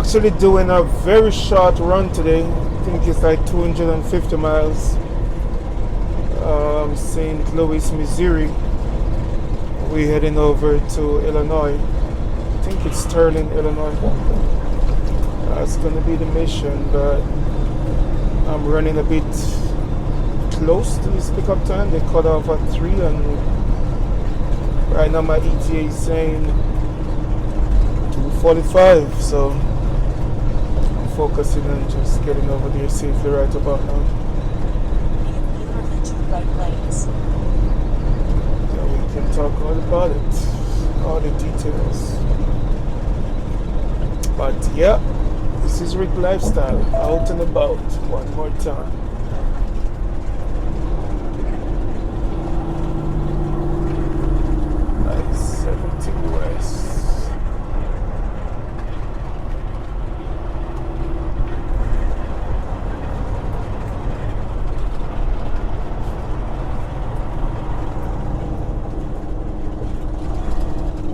actually doing a very short run today. I think it's like 250 miles. St. Louis, Missouri. We're heading over to Illinois. I think it's Sterling, Illinois. That's gonna be the mission, but I'm running a bit close to this pickup time. They cut off at 3, and right now my ETA is saying 2:45, so I'm focusing on just getting over there safely right about now. Either of the 2 right lanes. So we can talk all about it, all the details. But yeah, this is Rick Lifestyle, out and about one more time. Nice, 17 West.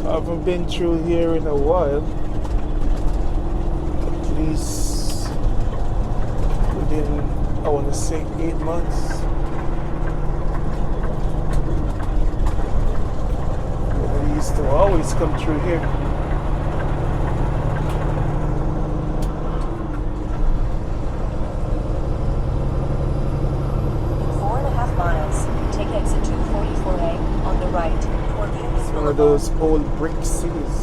I haven't been through here in a while. At least within, I want to say, 8 months. I used to always come through here. 4.5 miles. Take exit 244A on the right toward Union One of those old brick cities.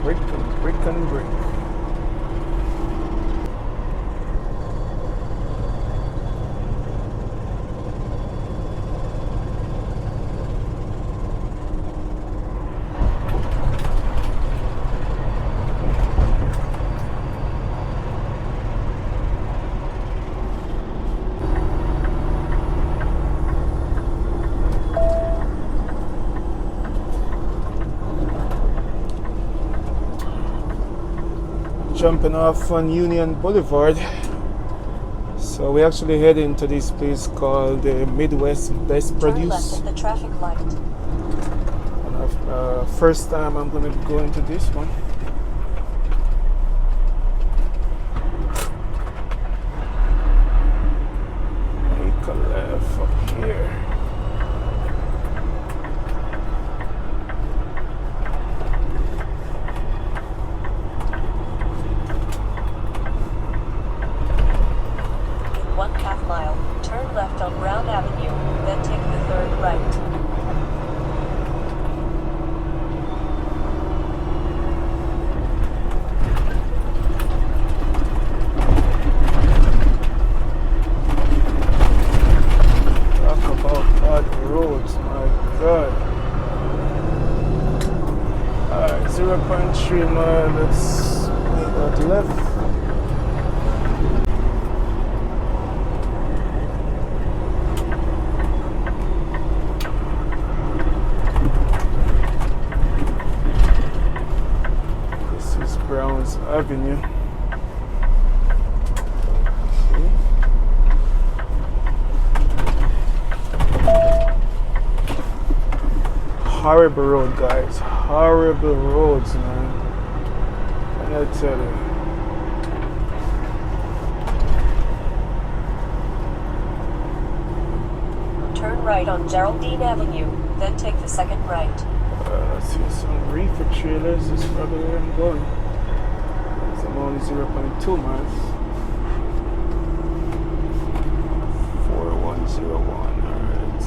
Brick and brick and brick. Jumping off on Union Boulevard. So we actually heading to this place called the Midwest Best Turn Produce. left at the traffic light. And first time I'm going to be going to this one. Make a left up here. In 1/2 mile, turn left on Brown Avenue, then take the 3rd right. Talk about bad roads, my God. Alright, 0.3 mile, let's make that left. This is Browns Avenue. Okay. Horrible road, guys. Horrible roads, man. What can I tell you? Turn right on Geraldine Avenue, then take the 2nd right. I see some reefer trailers. This is probably where I'm going. So I'm only 0.2 miles. 4101. Alright.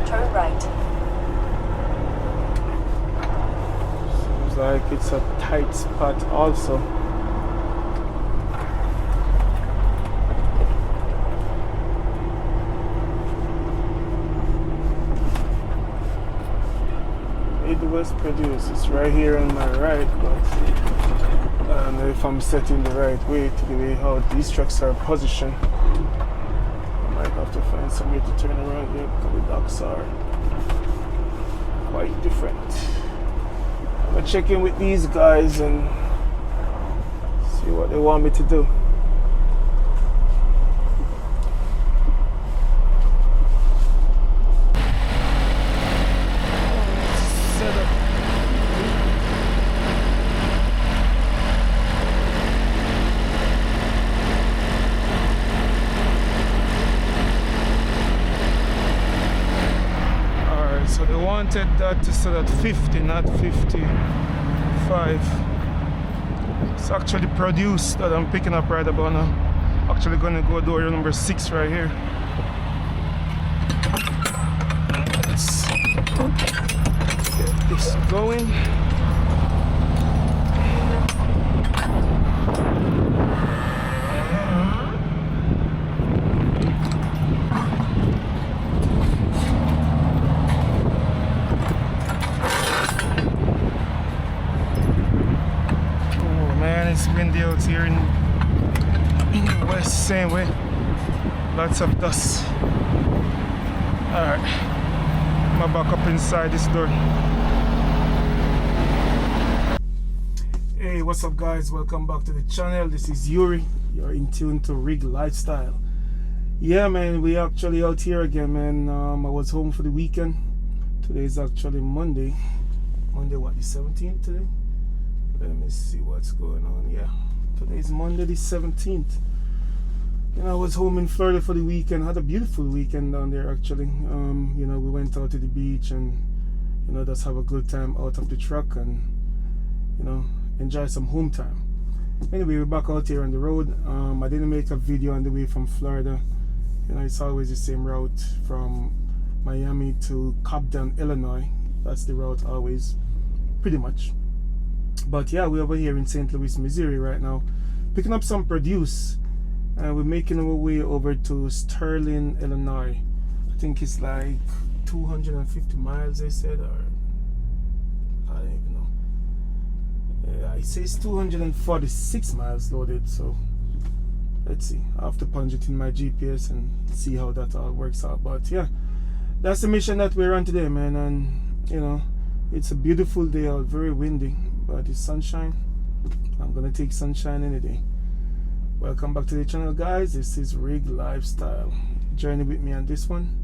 Turn right. Seems like it's a tight spot also. Midwest Produce is right here on my right, but I don't know if I'm setting the right way to the way how these trucks are positioned. I might have to find some way to turn around here because the docks are quite different. I'm gonna check in with these guys and See what they want me to do. Set up. Alright, so they wanted that to set at 50, not 55. It's actually produced that I'm picking up right about now. Actually gonna go door number 6 right here. Let's get this going. It's windy out here in the west, same way. Lots of dust. Alright, I'm back up inside this door. Hey, what's up guys? Welcome back to the channel. This is Yuri. You're in tune to Rig Lifestyle. Yeah man, we actually out here again man. I was home for the weekend. Today is actually Monday. Monday what, the 17th today? Let me see what's going on. Yeah, today's Monday the 17th. You know, I was home in Florida for the weekend. Had a beautiful weekend down there actually. You know, we went out to the beach and you know, just have a good time out of the truck and you know, enjoy some home time. Anyway, we're back out here on the road. I didn't make a video on the way from Florida. You know, it's always the same route from Miami to Cobden, Illinois. That's the route always, pretty much. But yeah, we're over here in St. Louis, Missouri right now, picking up some produce, and we're making our way over to Sterling, Illinois. I think it's like 250 miles, they said, or I don't even know. Yeah, it says 246 miles loaded, so let's see. I have to punch it in my GPS and see how that all works out. But yeah, that's the mission that we're on today, man, and you know, it's a beautiful day out, very windy. But it's sunshine. I'm gonna take sunshine any day. Welcome back to the channel guys. This is Rig Lifestyle. Journey with me on this one.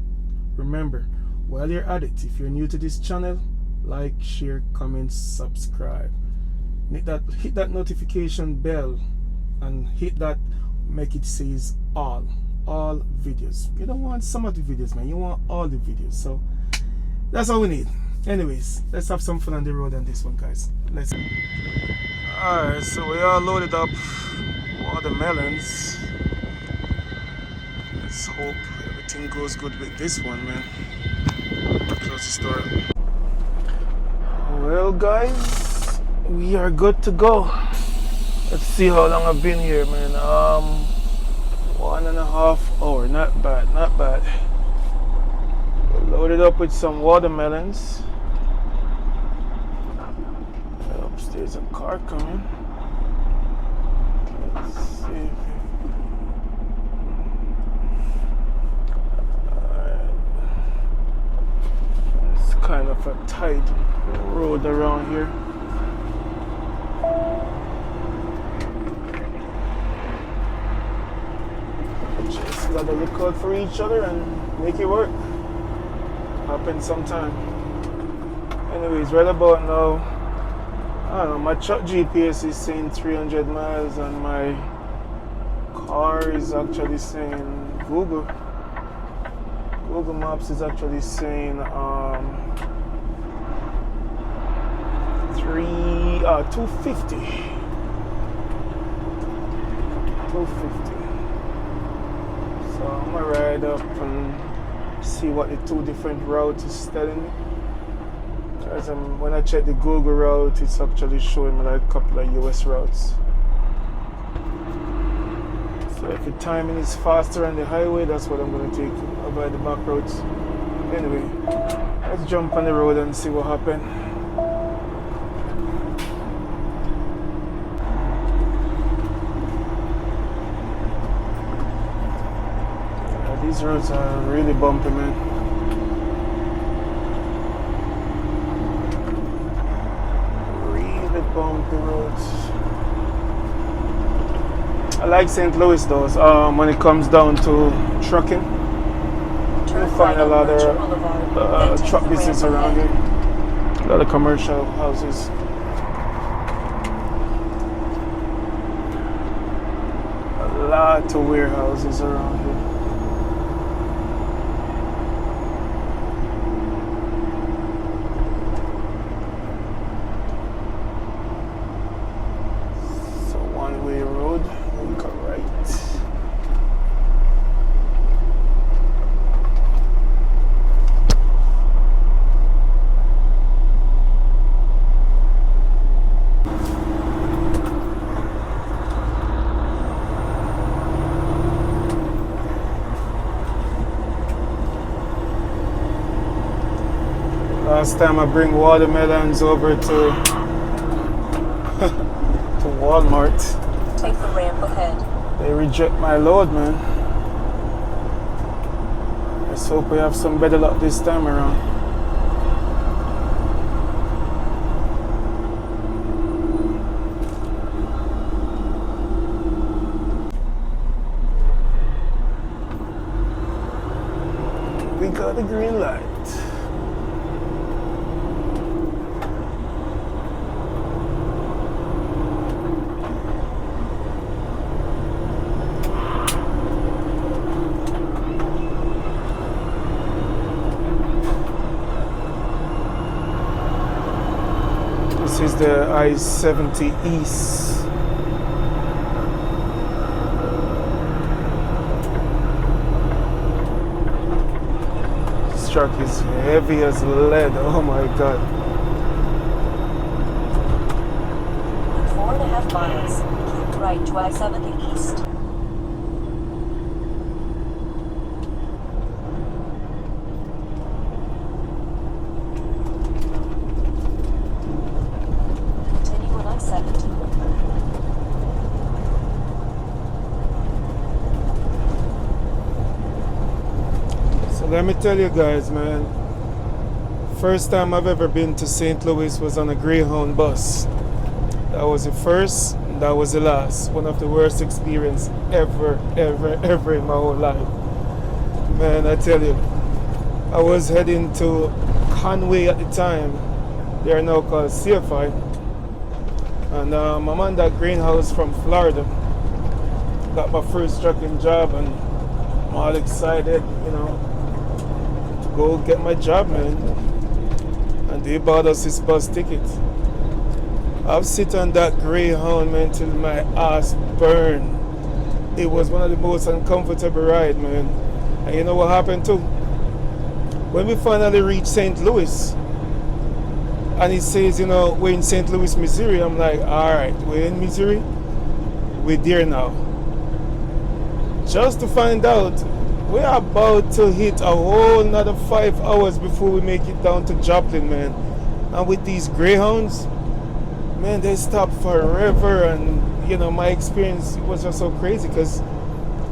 Remember, while you're at it, if you're new to this channel, like, share, comment, subscribe. Hit that notification bell and hit that, make it says all videos. You don't want some of the videos, man, you want all the videos. So that's all we need. Anyways, let's have some fun on the road on this one guys. Let's go. Alright, so we all loaded up watermelons. Let's hope everything goes good with this one, man. Close the store. Well guys, we are good to go. Let's see how long I've been here, man. 1.5 hours. Not bad, not bad. We're loaded up with some watermelons. There's a car coming. Let's see. It's kind of a tight road around here. Just gotta look out for each other and make it work. Happens sometime. Anyways, right about now, I don't know, my truck GPS is saying 300 miles and my car is actually saying Google Maps is actually saying 250. So I'm gonna ride up and see what the two different routes is telling me. Because when I check the Google route, it's actually showing me like a couple of US routes. So if the timing is faster on the highway, that's what I'm going to take, avoid the back roads. Anyway, let's jump on the road and see what happens. Yeah, these roads are really bumpy, man. Bumpy roads. I like St. Louis though. When it comes down to trucking, you Turn find right a on lot Merchant of Boulevard, then take truck the business ramp around ahead. here. A lot of commercial houses. A lot of warehouses around here. So one-way road, we go right. Last time I bring watermelons over to to Walmart, Take the ramp ahead. they reject my load, man. Let's hope we have some better luck this time around. We got the green light. This is the I-70 East. This truck is heavy as lead. Oh my god. 4.5 miles. Keep right to I-70 East. Continue on I-70. So let me tell you guys, man. First time I've ever been to St. Louis was on a Greyhound bus. That was the first, and that was the last. One of the worst experience ever in my whole life. Man, I tell you, I was heading to Conway at the time. They are now called CFI. And I'm on that greenhouse from Florida. Got my first trucking job, and I'm all excited, you know, to go get my job, man. And they bought us this bus ticket. I've sit on that Greyhound, man, till my ass burned. It was one of the most uncomfortable ride, man. And you know what happened too? When we finally reached St. Louis, and it says, you know, we're in St. Louis, Missouri, I'm like, all right, we're in Missouri. We're there now. Just to find out, we're about to hit a whole another 5 hours before we make it down to Joplin, man. And with these Greyhounds, man, they stop forever, and you know, my experience was just so crazy because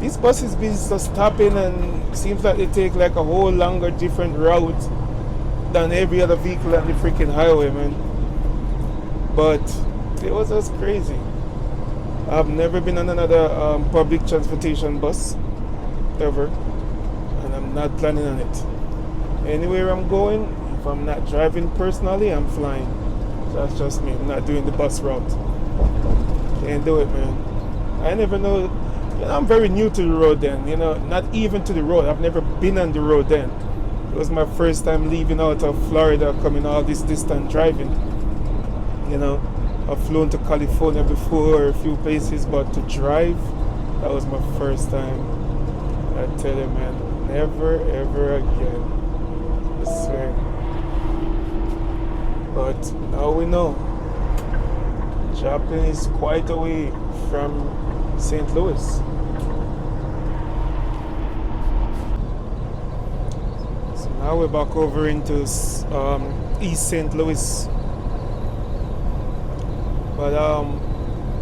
these buses be just stopping, and it seems like they take like a whole longer, different route than every other vehicle on the freaking highway, man. But it was just crazy. I've never been on another public transportation bus ever, and I'm not planning on it. Anywhere I'm going, if I'm not driving personally, I'm flying. That's just me. I'm not doing the bus route. Can't do it, man. I never know. You know, I'm very new to the road then. You know, not even to the road. I've never been on the road then. It was my first time leaving out of Florida, coming all this distance driving. You know, I've flown to California before, a few places, but to drive, that was my first time. I tell you, man, never ever again. I swear. But now we know Joplin is quite away from St. Louis. So now we're back over into East St. Louis. But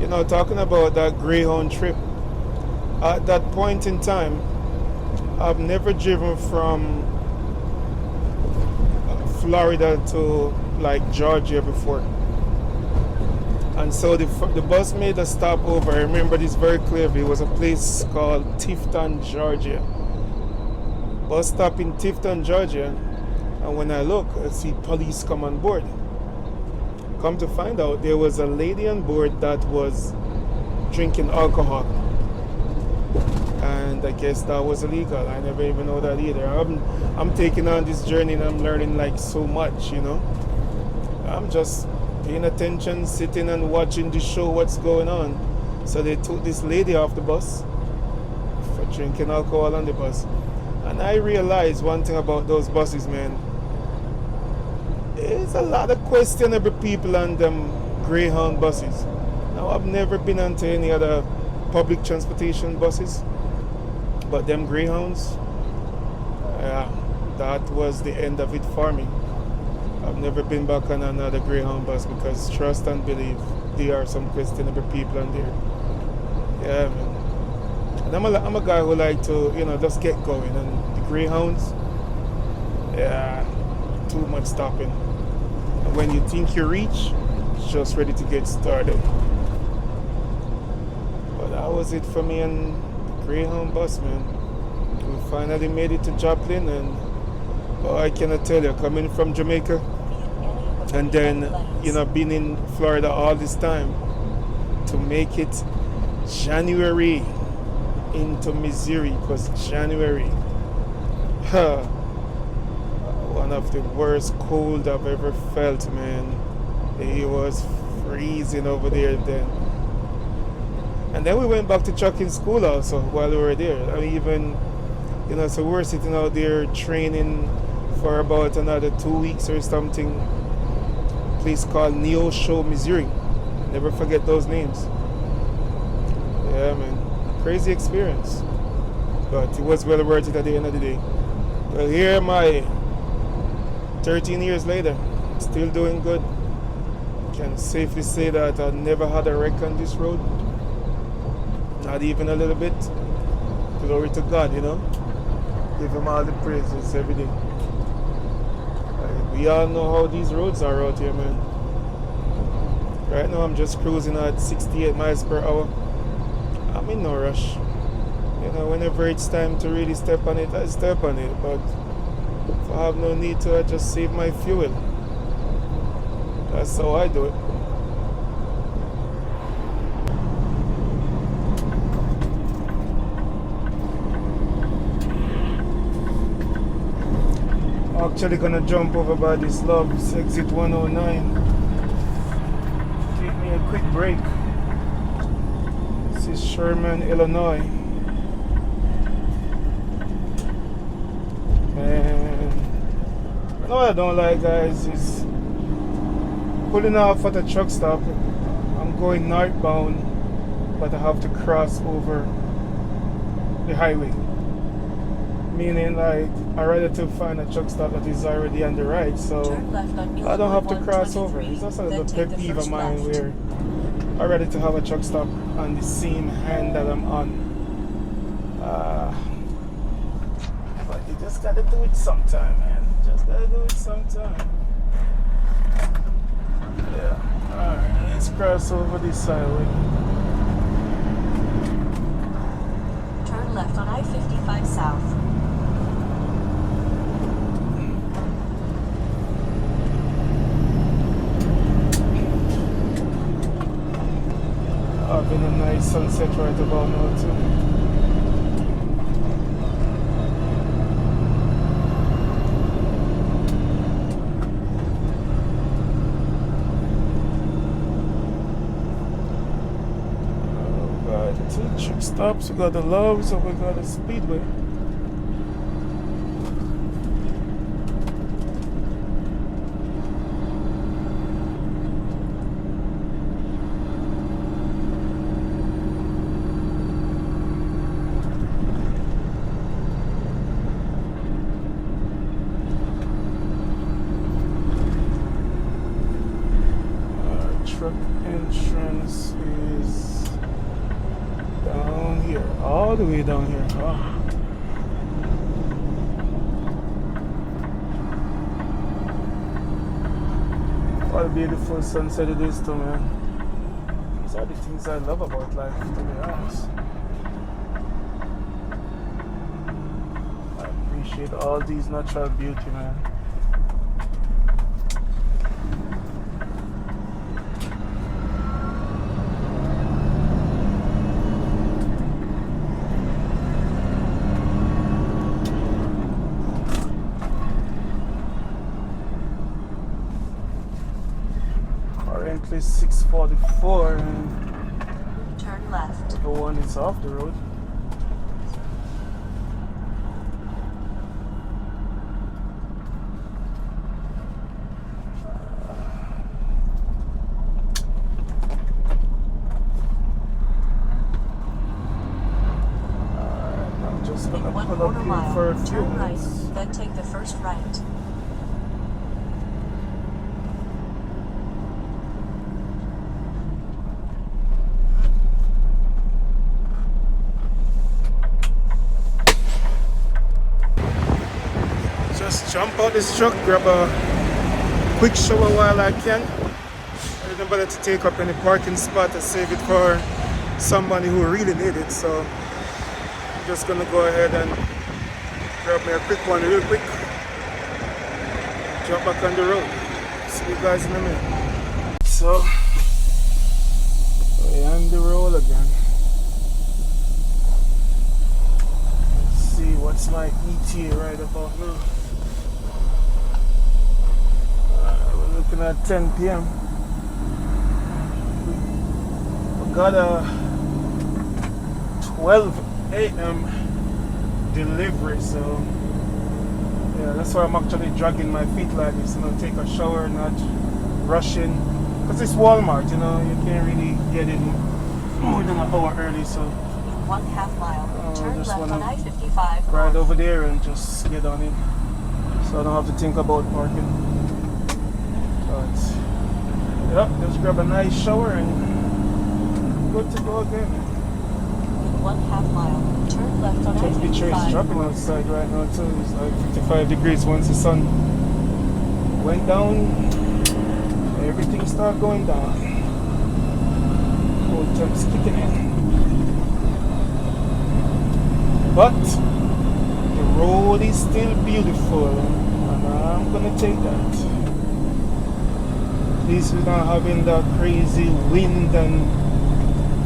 you know, talking about that Greyhound trip, at that point in time, I've never driven from Florida to like Georgia before. And so the bus made a stop over. I remember this very clearly. It was a place called Tifton, Georgia. Bus stop in Tifton, Georgia. And when I look, I see police come on board. Come to find out, there was a lady on board that was drinking alcohol. And I guess that was illegal. I never even know that either. I'm taking on this journey and I'm learning like so much, you know. I'm just paying attention, sitting and watching the show, what's going on. So they took this lady off the bus for drinking alcohol on the bus. And I realized one thing about those buses, man. There's a lot of questionable people on them Greyhound buses. Now, I've never been onto any other public transportation buses, but them Greyhounds, that was the end of it for me. I've never been back on another Greyhound bus because trust and believe, there are some questionable people on there. Yeah, man. And I'm a guy who like to, just get going. And the Greyhounds, yeah, too much stopping. And when you think you reach, it's just ready to get started. But that was it for me and the Greyhound bus, man. We finally made it to Joplin, and I cannot tell you, coming from Jamaica, and then, being in Florida all this time, to make it January into Missouri. It was January. One of the worst cold I've ever felt, man. It was freezing over there then. And then we went back to trucking school also while we were there. I mean, even, so we were sitting out there training for about another 2 weeks or something. A place called Neosho, Missouri. Never forget those names. Yeah, man. Crazy experience. But it was well worth it at the end of the day. Well, here am I, 13 years later, still doing good. Can safely say that I never had a wreck on this road. Not even a little bit. Glory to God, Give him all the praises every day. We all know how these roads are out here, man. Right now I'm just cruising at 68 miles per hour. I'm in no rush. Whenever it's time to really step on it, I step on it. But if I have no need to, I just save my fuel. That's how I do it. Actually gonna jump over by this Love's exit 109. Take me a quick break. This is Sherman, Illinois. And what I don't like, guys, is pulling off at a truck stop. I'm going northbound, but I have to cross over the highway. Meaning, like, I'd rather to find a truck stop that is already on the right, so I don't have to cross over. It's also a pet peeve of mine where I'm ready to have a truck stop on the same hand that I'm on. But you just gotta do it sometime, man. Just gotta do it sometime. Yeah. Alright, let's cross over this highway. Turn left on I-55 South. Having a nice sunset right about now too. We got two truck stops. We got the Loves and we got the Speedway. Entrance is down here, all the way down here. Oh. What a beautiful sunset it is too, man. These are the things I love about life, to be honest. I appreciate all these natural beauty, man. Currently 6:44 and Turn left. the one is off the road. I'm just In gonna 1 pull quarter up here mile, for a few turn right, minutes. then take the first right. Just jump out this truck, grab a quick shower while I can. I didn't bother to take up any parking spot and save it for somebody who really need it. So I'm just gonna go ahead and grab me a quick one real quick. Jump back on the road. See you guys in a minute. So we're on the road again. Let's see what's my ETA right about now. We're looking at 10 p.m. We got a 12 a.m. delivery, so yeah, that's why I'm actually dragging my feet like this. Take a shower, not rushing, because it's Walmart. You can't really get in more than an hour early. So In 1/2 mile, turn just left on wanna I-55 right north. over there and just get on in, so I don't have to think about parking. But yep, just grab a nice shower and good to go again. In 1/2 mile, turn left on Temperature is I-55 dropping north. outside right now too. It's like 55 degrees. Once the sun went down, everything started going down. Cold temps kicking in. But the road is still beautiful, and I'm gonna take that. At least we're not having that crazy wind and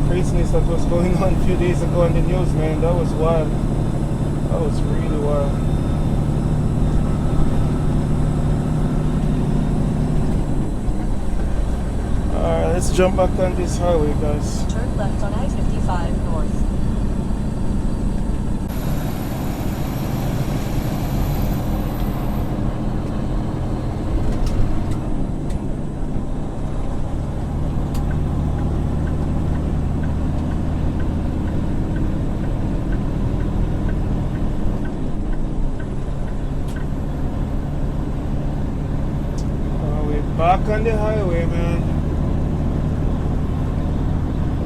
craziness that was going on a few days ago on the news, man. That was wild. That was really wild. Alright, let's jump back on this highway, guys. Turn left on I-55 north. We're back on the highway, man.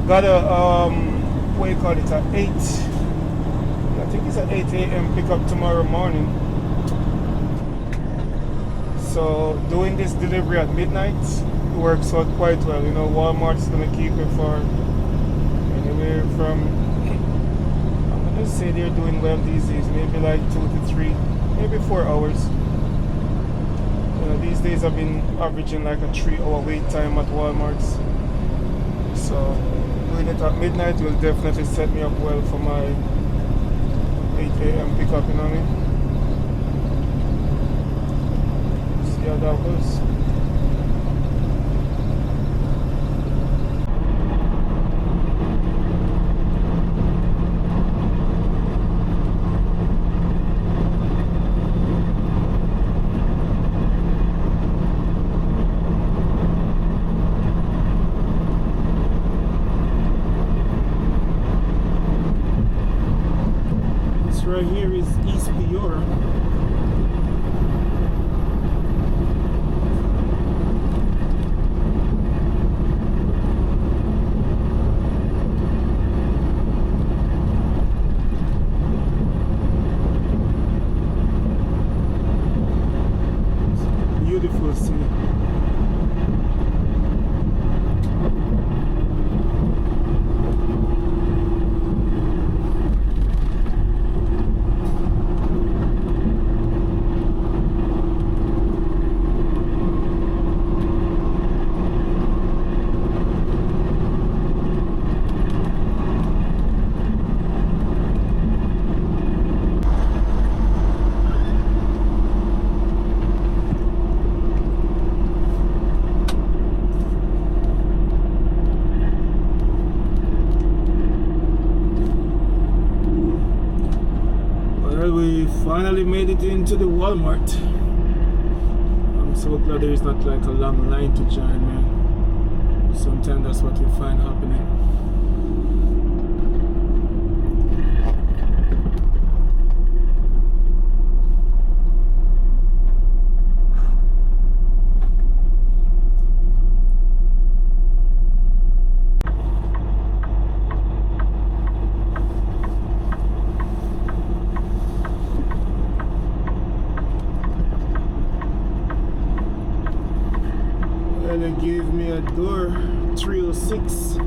Got a what do you call it, at 8, I think it's at 8 a.m. pickup tomorrow morning. So doing this delivery at midnight works out quite well. Walmart's gonna keep it for anywhere from, I'm gonna say they're doing well these days, maybe like 2 to 3, maybe 4 hours. These days I've been averaging like a 3-hour wait time at Walmart's. So doing it at midnight will definitely set me up well for my 8 a.m. pickup, you know what I mean? See how that goes. Right here is East Peoria. Beautiful city. Well, we finally made it into the Walmart. I'm so glad there is not like a long line to join, man. Sometimes that's what you find happening. And they gave me a door 306. Just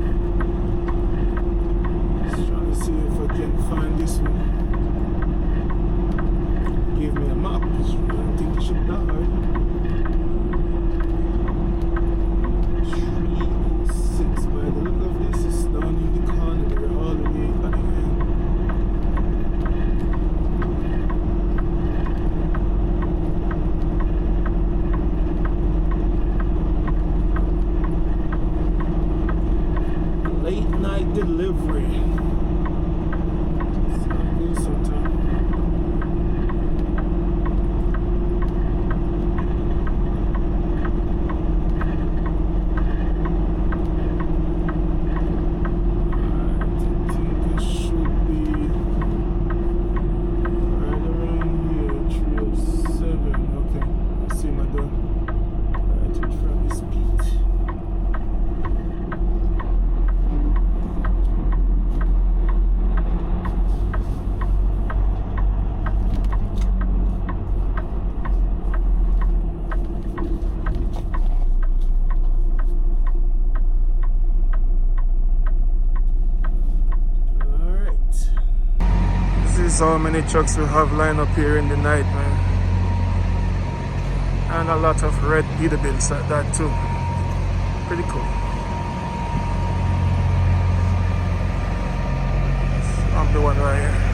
trying to see if I can find this one. Give me a map. I don't think it should be that hard. 306. By the look of this, it's down in the corner there, all the way at the end. Late night delivery. Sounds good sometimes. I think it should be right around here, 307. Okay, I see my door. Right in front of this beat. This is how many trucks we have lined up here in the night, man. And a lot of red Peterbilts at that too. Pretty cool. I'm the one right here.